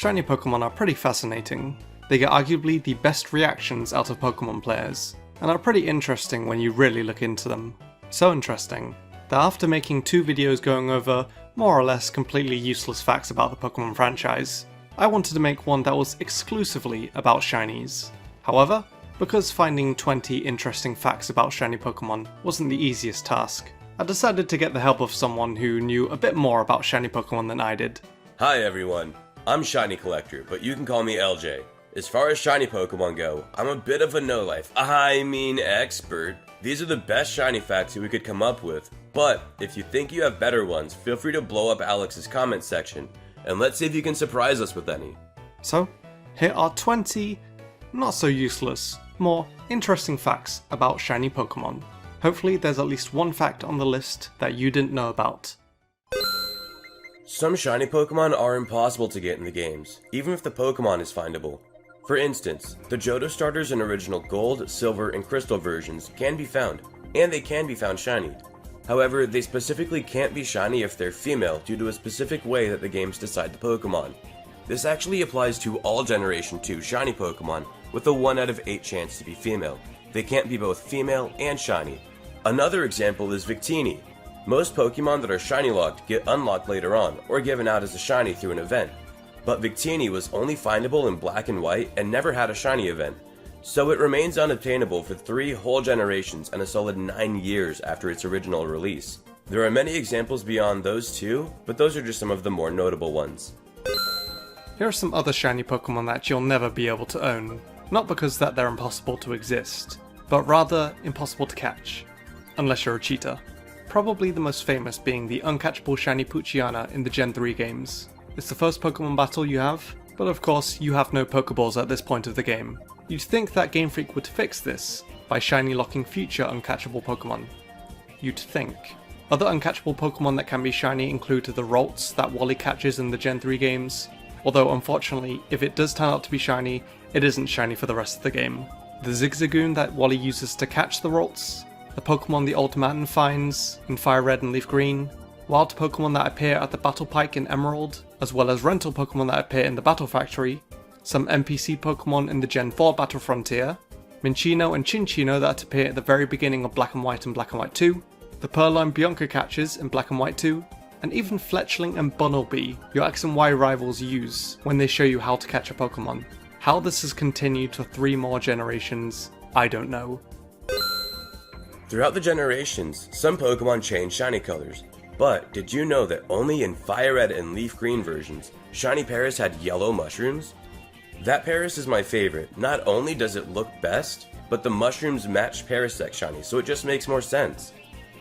Shiny Pokémon are pretty fascinating. They get arguably the best reactions out of Pokémon players, and are pretty interesting when you really look into them. So interesting, that after making 2 videos going over more or less completely useless facts about the Pokémon franchise, I wanted to make one that was exclusively about shinies. However, because finding 20 interesting facts about shiny Pokémon wasn't the easiest task, I decided to get the help of someone who knew a bit more about shiny Pokémon than I did. Hi everyone, I'm Shiny Collector, but you can call me LJ. As far as shiny Pokemon go, I'm a bit of a no-life, expert. These are the best shiny facts that we could come up with, but if you think you have better ones, feel free to blow up Alex's comment section, and let's see if you can surprise us with any. So, here are 20 not so useless, more interesting facts about shiny Pokemon. Hopefully there's at least one fact on the list that you didn't know about. Some shiny Pokemon are impossible to get in the games, even if the Pokemon is findable. For instance, the Johto starters in original Gold, Silver, and Crystal versions can be found, and they can be found shiny. However, they specifically can't be shiny if they're female due to a specific way that the games decide the Pokemon. This actually applies to all Generation 2 shiny Pokemon, with a 1 out of 8 chance to be female. They can't be both female and shiny. Another example is Victini. Most Pokemon that are shiny locked get unlocked later on, or given out as a shiny through an event. But Victini was only findable in black and white and never had a shiny event, so it remains unobtainable for 3 whole generations and a solid 9 years after its original release. There are many examples beyond those too, but those are just some of the more notable ones. Here are some other shiny Pokemon that you'll never be able to own, not because that they're impossible to exist, but rather impossible to catch, unless you're a cheater. Probably the most famous being the uncatchable shiny Poochyena in the Gen 3 games. It's the first Pokemon battle you have, but of course you have no Pokeballs at this point of the game. You'd think that Game Freak would fix this by shiny locking future uncatchable Pokemon. You'd think. Other uncatchable Pokemon that can be shiny include the Ralts that Wally catches in the Gen 3 games, although unfortunately if it does turn out to be shiny, it isn't shiny for the rest of the game. The Zigzagoon that Wally uses to catch the Ralts, the Pokemon the Old Man finds in Fire Red and Leaf Green, wild Pokemon that appear at the Battle Pike in Emerald, as well as rental Pokemon that appear in the Battle Factory, some NPC Pokemon in the Gen 4 Battle Frontier, Minccino and Cinccino that appear at the very beginning of Black and White and Black and White 2, the Purloin Bianca catches in Black and White 2, and even Fletchling and Bunnelby, your X and Y rivals use when they show you how to catch a Pokemon. How this has continued for 3 more generations, I don't know. Throughout the generations, some Pokemon change shiny colors, but did you know that only in Fire Red and Leaf Green versions, shiny Paras had yellow mushrooms? That Paras is my favorite. Not only does it look best, but the mushrooms match Parasect shiny, so it just makes more sense.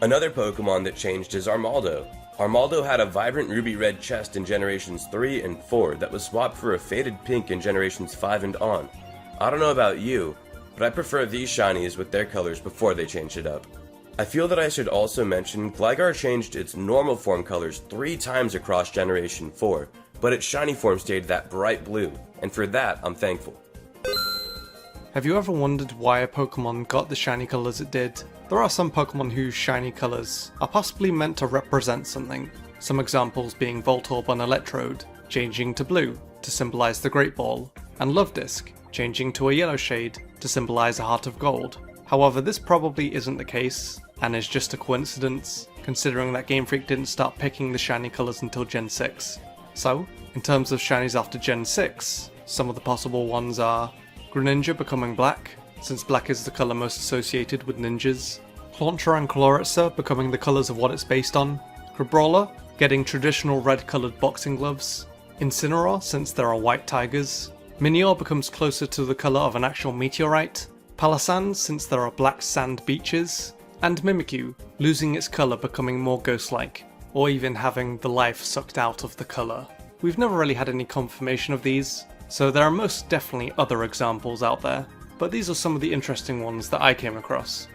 Another Pokemon that changed is Armaldo. Armaldo had a vibrant ruby red chest in Generations 3 and 4 that was swapped for a faded pink in Generations 5 and on. I don't know about you, but I prefer these shinies with their colors before they changed it up. I feel that I should also mention Gligar changed its normal form colors 3 times across Generation 4, but its shiny form stayed that bright blue, and for that I'm thankful. Have you ever wondered why a Pokemon got the shiny colors it did? There are some Pokemon whose shiny colors are possibly meant to represent something, some examples being Voltorb on Electrode, changing to blue to symbolize the Great Ball, and Lovedisk, changing to a yellow shade to symbolize a Heart of Gold. However, this probably isn't the case, and is just a coincidence, considering that Game Freak didn't start picking the shiny colors until Gen 6. So, in terms of shinies after Gen 6, some of the possible ones are Greninja becoming black, since black is the color most associated with ninjas, Clauncher and Chloritza becoming the colors of what it's based on, Crabrawler getting traditional red colored boxing gloves, Incineroar since there are white tigers, Minior becomes closer to the color of an actual meteorite, Palossand since there are black sand beaches, and Mimikyu losing its color becoming more ghost-like, or even having the life sucked out of the color. We've never really had any confirmation of these, so there are most definitely other examples out there, but these are some of the interesting ones that I came across.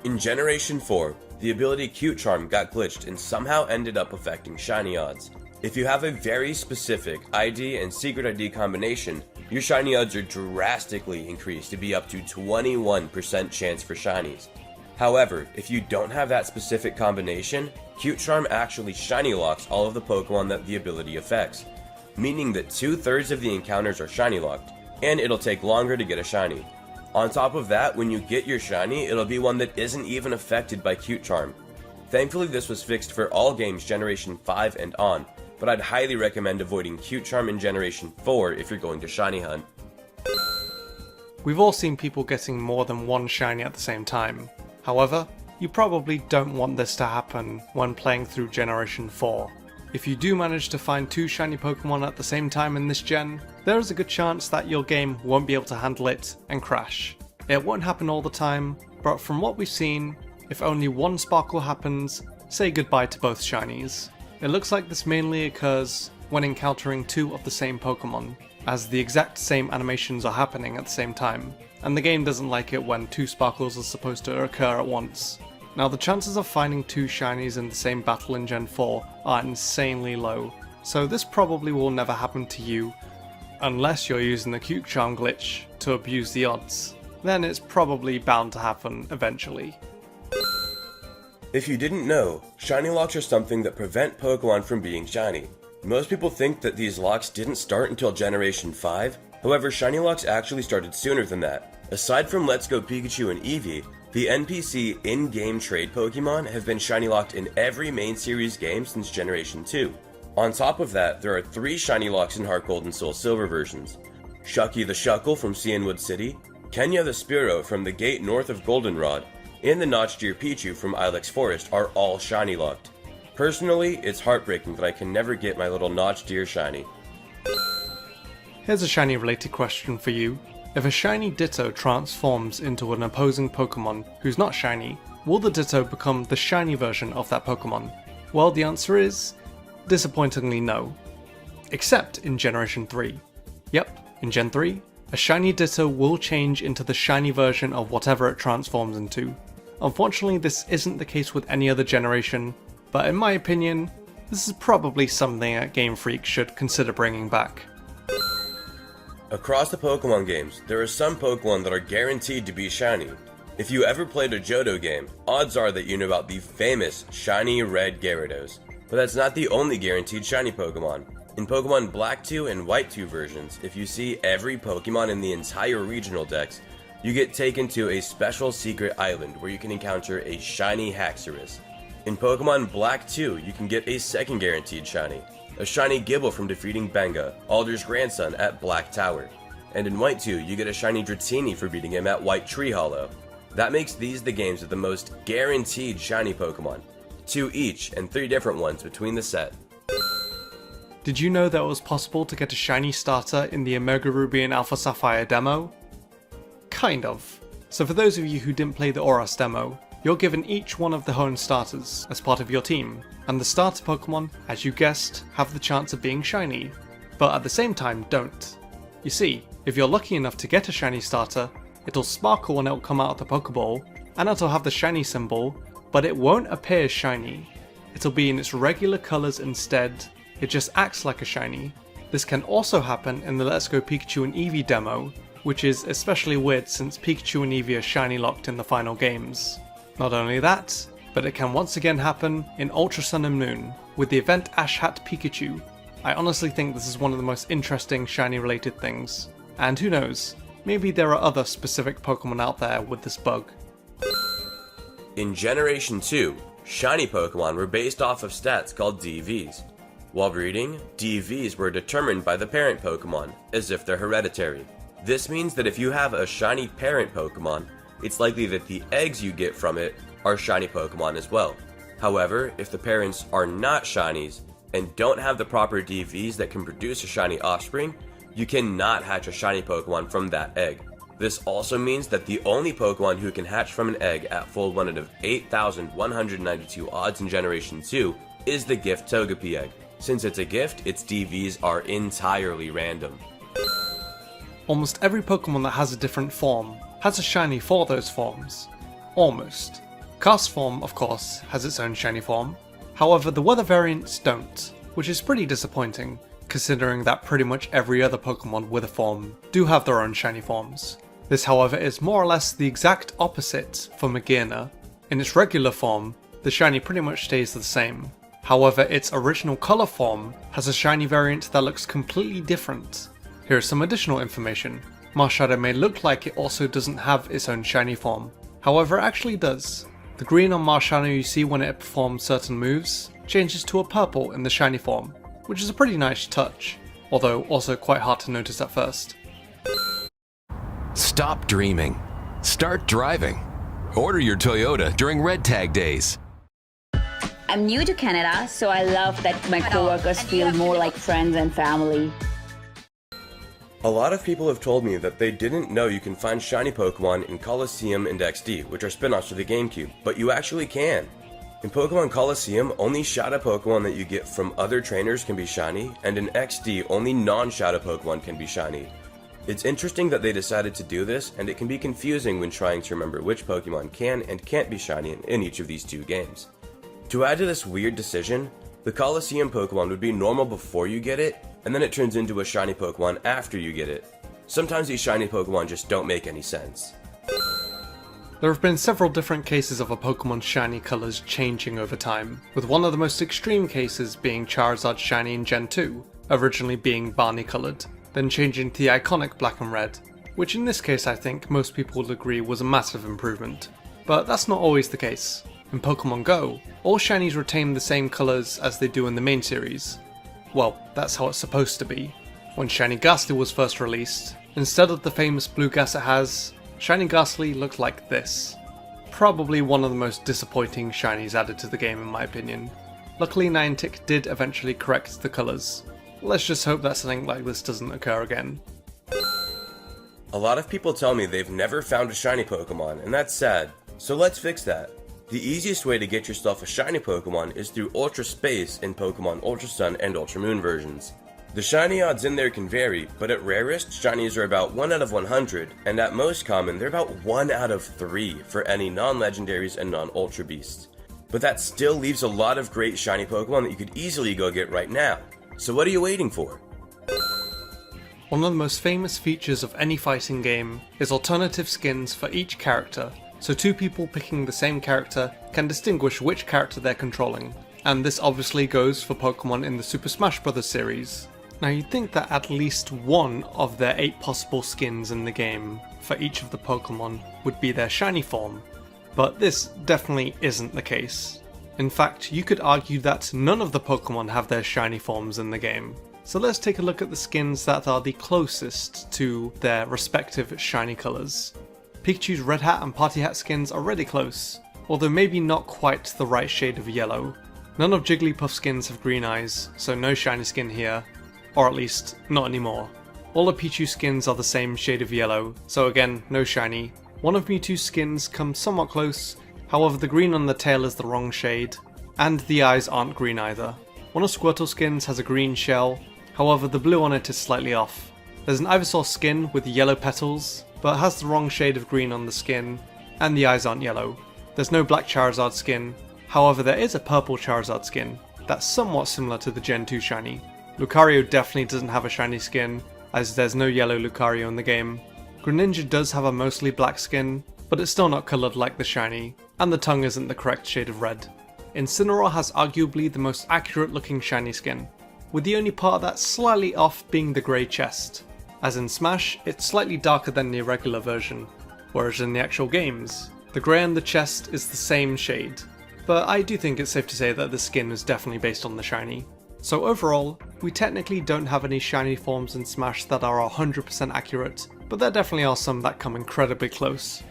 In Generation 4, the ability Cute Charm got glitched and somehow ended up affecting shiny odds. If you have a very specific ID and secret ID combination, your shiny odds are drastically increased to be up to 21% chance for shinies. However, if you don't have that specific combination, Cute Charm actually shiny locks all of the Pokemon that the ability affects. meaning that 2/3 of the encounters are shiny locked, and it'll take longer to get a shiny. On top of that, when you get your shiny, it'll be one that isn't even affected by Cute Charm. Thankfully this was fixed for all games Generation 5 and on, but I'd highly recommend avoiding Cute Charm in Generation 4 if you're going to shiny hunt. We've all seen people getting more than one shiny at the same time. However, you probably don't want this to happen when playing through Generation 4. If you do manage to find 2 shiny Pokemon at the same time in this gen, there is a good chance that your game won't be able to handle it and crash. It won't happen all the time, but from what we've seen, if only one sparkle happens, say goodbye to both shinies. It looks like this mainly occurs when encountering 2 of the same Pokemon, as the exact same animations are happening at the same time, and the game doesn't like it when 2 sparkles are supposed to occur at once. Now the chances of finding 2 shinies in the same battle in Gen 4 are insanely low, so this probably will never happen to you, unless you're using the Cute Charm glitch to abuse the odds. Then it's probably bound to happen eventually. If you didn't know, shiny locks are something that prevent Pokemon from being shiny. Most people think that these locks didn't start until Generation 5, however shiny locks actually started sooner than that. Aside from Let's Go Pikachu and Eevee, the NPC in-game trade Pokemon have been shiny locked in every main series game since Generation 2. On top of that, there are 3 shiny locks in Heart Gold and Soul Silver versions. Shucky the Shuckle from Cianwood City, Kenya the Spearow from the gate north of Goldenrod, and the Notched Ear Pichu from Ilex Forest are all shiny locked. Personally, it's heartbreaking that I can never get my little Notched Ear shiny. Here's a shiny related question for you. If a shiny Ditto transforms into an opposing Pokemon who's not shiny, will the Ditto become the shiny version of that Pokemon? Well, the answer is disappointingly no. Except in Generation 3. Yep, in Gen 3, a shiny Ditto will change into the shiny version of whatever it transforms into. Unfortunately, this isn't the case with any other generation, but in my opinion, this is probably something that Game Freak should consider bringing back. Across the Pokemon games, there are some Pokemon that are guaranteed to be shiny. If you ever played a Johto game, odds are that you know about the famous shiny red Gyarados. But that's not the only guaranteed shiny Pokemon. In Pokemon Black 2 and White 2 versions, if you see every Pokemon in the entire regional dex, you get taken to a special secret island where you can encounter a shiny Haxorus. In Pokemon Black 2, you can get a second guaranteed shiny, a shiny Gible from defeating Benga, Alder's grandson, at Black Tower. And in White 2, you get a shiny Dratini for beating him at White Tree Hollow. That makes these the games with the most guaranteed shiny Pokemon. 2 each, and 3 different ones between the set. Did you know that it was possible to get a shiny starter in the Omega Ruby and Alpha Sapphire demo? Kind of. So for those of you who didn't play the Oras demo, you're given each one of the Hoenn starters as part of your team, and the starter Pokemon, as you guessed, have the chance of being shiny, but at the same time don't. You see, if you're lucky enough to get a shiny starter, it'll sparkle when it'll come out of the Pokeball, and it'll have the shiny symbol, but it won't appear shiny. It'll be in its regular colours instead. It just acts like a shiny. This can also happen in the Let's Go Pikachu and Eevee demo, which is especially weird since Pikachu and Eevee are shiny locked in the final games. Not only that, but it can once again happen in Ultra Sun and Moon, with the event Ash Hat Pikachu. I honestly think this is one of the most interesting shiny related things. And who knows, maybe there are other specific Pokemon out there with this bug. In Generation 2, shiny Pokemon were based off of stats called DVs. While breeding, DVs were determined by the parent Pokemon, as if they're hereditary. This means that if you have a shiny parent Pokemon, it's likely that the eggs you get from it are shiny Pokemon as well. However, if the parents are not shinies and don't have the proper DVs that can produce a shiny offspring, you cannot hatch a shiny Pokemon from that egg. This also means that the only Pokemon who can hatch from an egg at full 1 out of 8,192 odds in Generation 2 is the gift Togepi egg. Since it's a gift, its DVs are entirely random. Almost every Pokemon that has a different form has a shiny for those forms. Almost. Castform, of course, has its own shiny form. However, the weather variants don't, which is pretty disappointing, considering that pretty much every other Pokemon with a form do have their own shiny forms. This, however, is more or less the exact opposite for Magearna. In its regular form, the shiny pretty much stays the same. However, its original colour form has a shiny variant that looks completely different. Here is some additional information. Marshadow may look like it also doesn't have its own shiny form. However, it actually does. The green on Marshadow you see when it performs certain moves changes to a purple in the shiny form, which is a pretty nice touch, although also quite hard to notice at first. Stop dreaming. Start driving. Order your Toyota during Red Tag Days. I'm new to Canada, so I love that my coworkers feel more like friends and family. A lot of people have told me that they didn't know you can find shiny Pokemon in Colosseum and XD, which are spin-offs to the GameCube, but you actually can. In Pokemon Colosseum, only Shadow Pokemon that you get from other trainers can be shiny, and in XD, only non-Shadow Pokemon can be shiny. It's interesting that they decided to do this, and it can be confusing when trying to remember which Pokemon can and can't be shiny in each of these two games. To add to this weird decision, the Colosseum Pokemon would be normal before you get it, and then it turns into a shiny Pokemon after you get it. Sometimes these shiny Pokemon just don't make any sense. There have been several different cases of a Pokemon's shiny colours changing over time, with one of the most extreme cases being Charizard's shiny in Gen 2, originally being Barney coloured, then changing to the iconic black and red, which in this case I think most people would agree was a massive improvement. But that's not always the case. In Pokemon Go, all shinies retain the same colours as they do in the main series. Well, that's how it's supposed to be. When Shiny Ghastly was first released, instead of the famous blue gas it has, Shiny Ghastly looked like this. Probably one of the most disappointing shinies added to the game in my opinion. Luckily Niantic did eventually correct the colours. Let's just hope that something like this doesn't occur again. A lot of people tell me they've never found a shiny Pokemon, and that's sad, so let's fix that. The easiest way to get yourself a shiny Pokemon is through Ultra Space in Pokemon Ultra Sun and Ultra Moon versions. The shiny odds in there can vary, but at rarest, shinies are about 1 out of 100, and at most common, they're about 1 out of 3 for any non-legendaries and non-Ultra Beasts. But that still leaves a lot of great shiny Pokemon that you could easily go get right now. So what are you waiting for? One of the most famous features of any fighting game is alternative skins for each character, so two people picking the same character can distinguish which character they're controlling, and this obviously goes for Pokemon in the Super Smash Bros. Series. Now you'd think that at least one of their 8 possible skins in the game for each of the Pokemon would be their shiny form, but this definitely isn't the case. In fact, you could argue that none of the Pokemon have their shiny forms in the game. So let's take a look at the skins that are the closest to their respective shiny colours. Pikachu's Red Hat and Party Hat skins are really close, although maybe not quite the right shade of yellow. None of Jigglypuff's skins have green eyes, so no shiny skin here, or at least not anymore. All of Pichu's skins are the same shade of yellow, so again, no shiny. One of Mewtwo's skins comes somewhat close, however the green on the tail is the wrong shade, and the eyes aren't green either. One of Squirtle's skins has a green shell, however the blue on it is slightly off. There's an Ivysaur skin with yellow petals, but has the wrong shade of green on the skin, and the eyes aren't yellow. There's no black Charizard skin, however there is a purple Charizard skin that's somewhat similar to the Gen 2 shiny. Lucario definitely doesn't have a shiny skin, as there's no yellow Lucario in the game. Greninja does have a mostly black skin, but it's still not coloured like the shiny, and the tongue isn't the correct shade of red. Incineroar has arguably the most accurate looking shiny skin, with the only part that's slightly off being the grey chest. As in Smash, it's slightly darker than the irregular version, whereas in the actual games, the grey on the chest is the same shade. But I do think it's safe to say that the skin is definitely based on the shiny. So overall, we technically don't have any shiny forms in Smash that are 100% accurate, but there definitely are some that come incredibly close.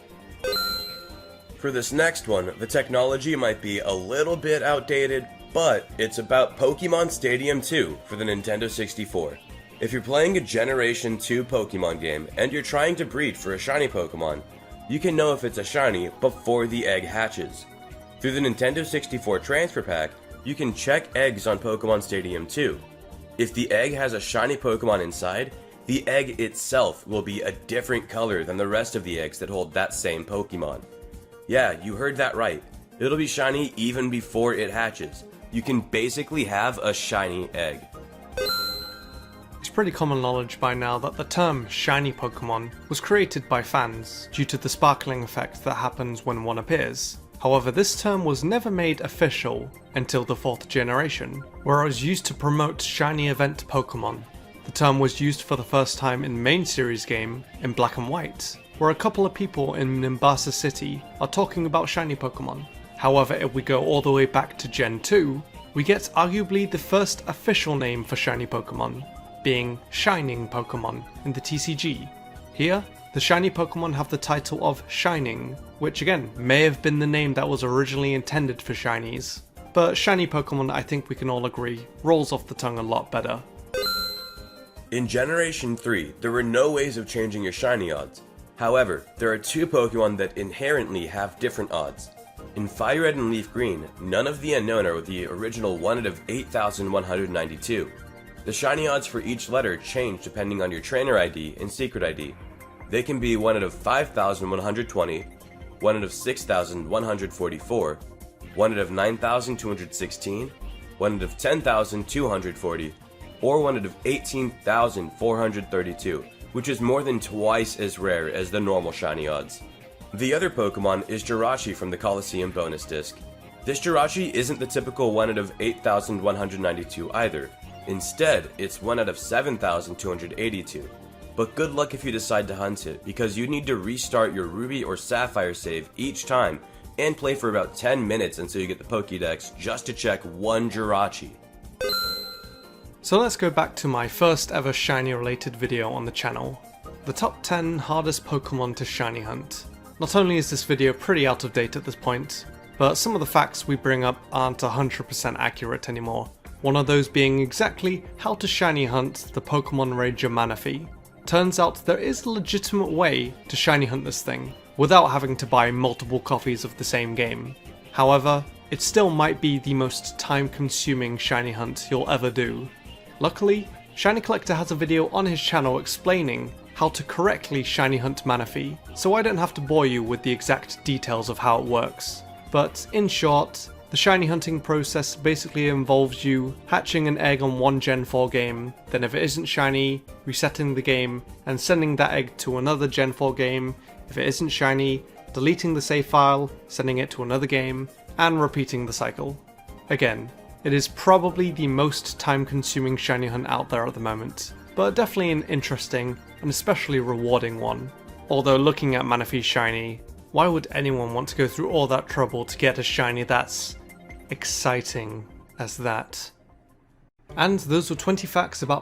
For this next one, the technology might be a little bit outdated, but it's about Pokémon Stadium 2 for the Nintendo 64. If you're playing a Generation 2 Pokemon game and you're trying to breed for a shiny Pokemon, you can know if it's a shiny before the egg hatches. Through the Nintendo 64 Transfer Pack, you can check eggs on Pokémon Stadium 2. If the egg has a shiny Pokemon inside, the egg itself will be a different color than the rest of the eggs that hold that same Pokemon. Yeah, you heard that right. It'll be shiny even before it hatches. You can basically have a shiny egg. pretty common knowledge by now that the term shiny Pokémon was created by fans due to the sparkling effect that happens when one appears. However, this term was never made official until the 4th generation, where it was used to promote shiny event Pokémon. The term was used for the first time in the main series game in Black and White, where a couple of people in Nimbasa City are talking about shiny Pokémon. However, if we go all the way back to Gen 2, we get arguably the first official name for shiny Pokémon, being Shining Pokémon in the TCG. Here, the shiny Pokémon have the title of Shining, which again may have been the name that was originally intended for shinies, but shiny Pokémon, I think we can all agree, rolls off the tongue a lot better. In Generation 3, there were no ways of changing your shiny odds. However, there are two Pokemon that inherently have different odds. In Fire Red and Leaf Green, none of the unknown are the original 1 out of 8,192. The shiny odds for each letter change depending on your trainer ID and secret ID. They can be 1 out of 5,120, 1 out of 6,144, 1 out of 9,216, 1 out of 10,240, or 1 out of 18,432, which is more than twice as rare as the normal shiny odds. The other Pokemon is Jirachi from the Colosseum bonus disc. This Jirachi isn't the typical 1 out of 8,192 either. Instead, it's 1 out of 7,282. But good luck if you decide to hunt it, because you need to restart your Ruby or Sapphire save each time and play for about 10 minutes until you get the Pokédex just to check one Jirachi. So let's go back to my first ever shiny related video on the channel. The top 10 hardest Pokemon to shiny hunt. Not only is this video pretty out of date at this point, but some of the facts we bring up aren't 100% accurate anymore. One of those being exactly how to shiny hunt the Pokemon Ranger Manaphy. Turns out there is a legitimate way to shiny hunt this thing, without having to buy multiple copies of the same game. However, it still might be the most time consuming shiny hunt you'll ever do. Luckily, Shiny Collector has a video on his channel explaining how to correctly shiny hunt Manaphy, so I don't have to bore you with the exact details of how it works. But in short, the shiny hunting process basically involves you hatching an egg on one Gen 4 game, then if it isn't shiny, resetting the game and sending that egg to another Gen 4 game. If it isn't shiny, deleting the save file, sending it to another game, and repeating the cycle. Again, it is probably the most time-consuming shiny hunt out there at the moment, but definitely an interesting and especially rewarding one. Although looking at Manaphy shiny, why would anyone want to go through all that trouble to get a shiny that's exciting as that? And those were 20 facts about